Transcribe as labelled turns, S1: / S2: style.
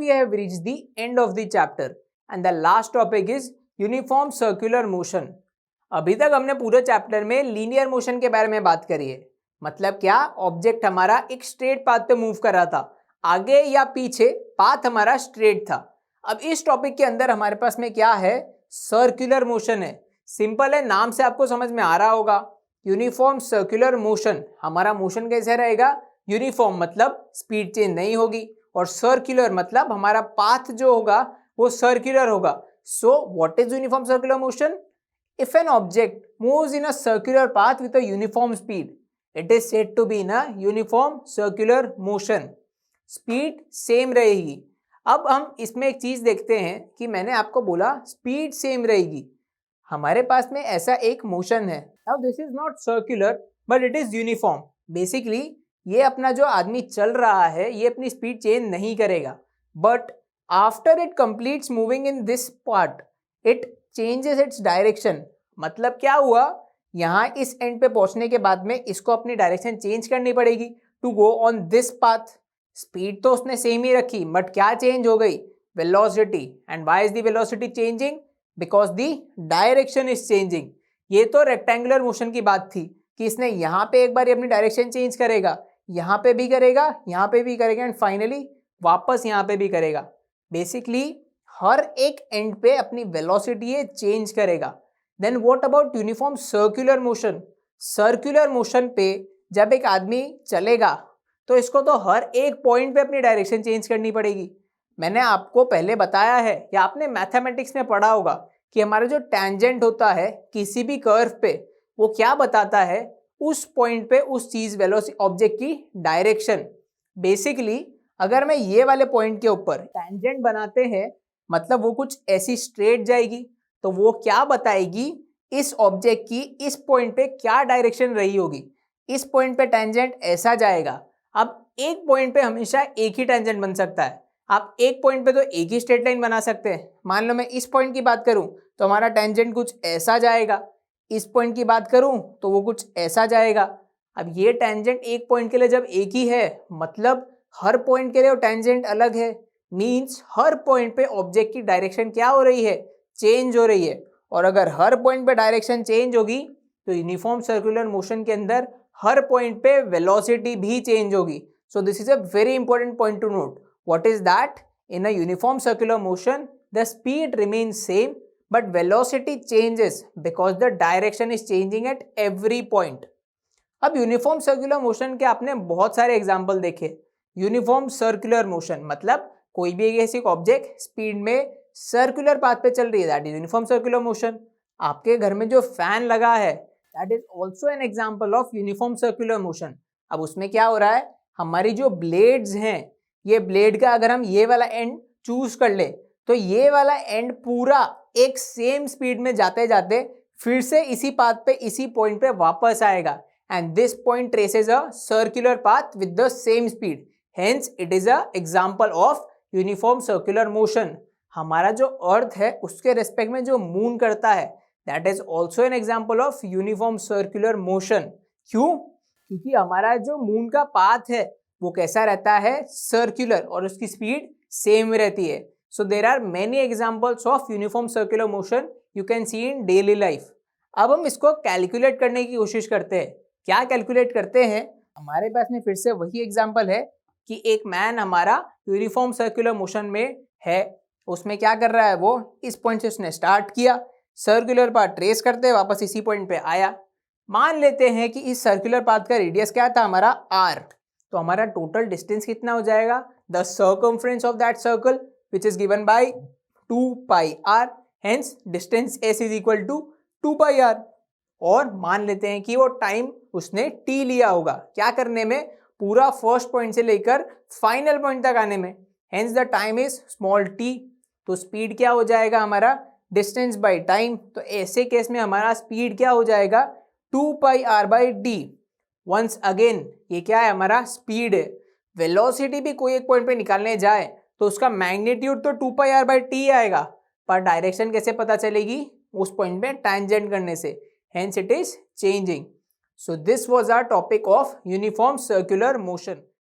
S1: we have reached the end of the chapter and the last topic is uniform circular motion. अभी तक हमने पूरे chapter में linear motion के बारे में बात करी है. मतलब क्या, ऑब्जेक्ट हमारा एक स्ट्रेट पाथ पे मूव कर रहा था, आगे या पीछे पाथ हमारा स्ट्रेट था. अब इस टॉपिक के अंदर हमारे पास में क्या है, सर्कुलर मोशन है. सिंपल है, नाम से आपको समझ में आ रहा होगा. यूनिफॉर्म सर्कुलर मोशन, हमारा मोशन कैसे रहेगा, यूनिफॉर्म मतलब स्पीड चेंज नहीं होगी, और सर्कुलर मतलब हमारा पाथ जो होगा वो सर्कुलर होगा. So what is uniform circular motion? If an object moves in a circular path with a uniform speed, it is said to be in a uniform circular motion. Speed same रहेगी. अब हम इसमें एक चीज देखते हैं कि मैंने आपको बोला स्पीड सेम रहेगी. हमारे पास में ऐसा एक मोशन है. Now this is not circular but it is uniform. Basically ये अपना जो आदमी चल रहा है ये अपनी स्पीड चेंज नहीं करेगा. But after it completes moving in this part, it changes its direction. मतलब क्या हुआ, यहाँ इस एंड पे पहुंचने के बाद में इसको अपनी डायरेक्शन चेंज करनी पड़ेगी to go on this path. Speed तो उसने सेम ही रखी बट क्या चेंज हो गई, velocity. And why is the velocity changing? Because the direction is changing. ये तो रेक्टेंगुलर मोशन की बात थी कि इसने यहाँ पे एक बार अपनी डायरेक्शन चेंज करेगा, यहाँ पे भी करेगा, यहाँ पे भी करेगा, एंड फाइनली वापस यहाँ पे भी करेगा. बेसिकली हर एक एंड पे अपनी वेलोसिटी ये चेंज करेगा. Then what about uniform circular motion? Circular motion पे जब एक आदमी चलेगा तो इसको तो हर एक पॉइंट पे अपनी डायरेक्शन चेंज करनी पड़ेगी. मैंने आपको पहले बताया है या आपने मैथमेटिक्स में पढ़ा होगा कि हमारा जो टेंजेंट होता है किसी भी कर्व पे, वो क्या बताता है, उस पॉइंट पे उस चीज वेलोसिटी ऑब्जेक्ट की डायरेक्शन. बेसिकली अगर मैं ये वाले पॉइंट के ऊपर टेंजेंट बनाते हैं मतलब वो कुछ ऐसी स्ट्रेट जाएगी, तो वो क्या बताएगी इस ऑब्जेक्ट की इस पॉइंट पे क्या डायरेक्शन रही होगी. इस पॉइंट पे टेंजेंट ऐसा जाएगा. अब एक पॉइंट पे हमेशा एक ही टेंजेंट बन सकता है. आप एक पॉइंट पे तो एक ही स्ट्रेट लाइन बना सकते हैं. मान लो मैं इस पॉइंट की बात करूं तो हमारा टेंजेंट कुछ ऐसा जाएगा. इस पॉइंट की बात करूं तो वो कुछ ऐसा जाएगा. अब ये टेंजेंट एक पॉइंट के लिए जब एक ही है मतलब हर पॉइंट के लिए वो टेंजेंट अलग है. मींस हर पॉइंट पे ऑब्जेक्ट की डायरेक्शन क्या हो रही है, चेंज हो रही है. और अगर हर पॉइंट पे डायरेक्शन चेंज होगी तो यूनिफॉर्म सर्कुलर मोशन के अंदर हर पॉइंट पे वेलोसिटी भी चेंज होगी. So this is a very important point two note. What is that? In a uniform circular motion the speed remains same but velocity changes because the direction is changing at every point. अब uniform circular motion के आपने बहुत सारे example देखे. Uniform circular motion मतलब कोई भी ऐसी ऑब्जेक्ट स्पीड में सर्कुलर पाथ पे चल रही है, that is uniform circular motion. आपके घर में जो फैन लगा है that is also an example of uniform circular motion. अब उसमें क्या हो रहा है, हमारी जो ब्लेड्स हैं, ये ब्लेड का अगर हम ये वाला एंड चूज कर ले तो ये वाला एंड पूरा एक सेम स्पीड में जाते जाते फिर से इसी पाथ पे इसी पॉइंट पे वापस आएगा. And this point traces a circular path with the same speed. Hence it is a example of uniform circular motion. हमारा जो अर्थ है उसके रेस्पेक्ट में जो मून करता है that is also an example of uniform circular motion. क्यों? क्योंकि हमारा जो मून का पाथ है वो कैसा रहता है, सर्कुलर, और उसकी स्पीड सेम रहती है. So there are many examples of uniform circular motion you can see in daily life. अब हम इसको कैलकुलेट करने की कोशिश करते हैं. क्या कैलकुलेट करते हैं, हमारे पास में फिर से वही एग्जाम्पल है कि एक मैन हमारा यूनिफॉर्म सर्कुलर मोशन में है. उसमें क्या कर रहा है, वो इस पॉइंट से उसने स्टार्ट किया, सर्कुलर पाथ ट्रेस करते वापस इसी पॉइंट पे आया. मान लेते हैं कि इस सर्कुलर पाथ का रेडियस क्या था हमारा r. तो हमारा टोटल डिस्टेंस कितना हो जाएगा, the circumference of that circle which is given by 2 pi r. Hence distance s is equal to 2 pi r. और मान लेते हैं कि वो टाइम उसने t लिया होगा क्या करने में, पूरा फर्स्ट पॉइंट से लेकर फाइनल पॉइंट तक आने में. Hence the time is small t. तो स्पीड क्या हो जाएगा हमारा, डिस्टेंस बाय टाइम. तो ऐसे केस में हमारा स्पीड क्या हो जाएगा, 2 pi r by d. Once again ये क्या है, हमारा स्पीड है. वेलोसिटी भी कोई एक पॉइंट पे निकालने जाए तो उसका मैग्नीट्यूड तो 2 pi r by t आएगा, पर डायरेक्शन कैसे पता चलेगी, उस पॉइंट पे टेंजेंट करने से. Hence it is changing. So this was our topic of uniform circular motion.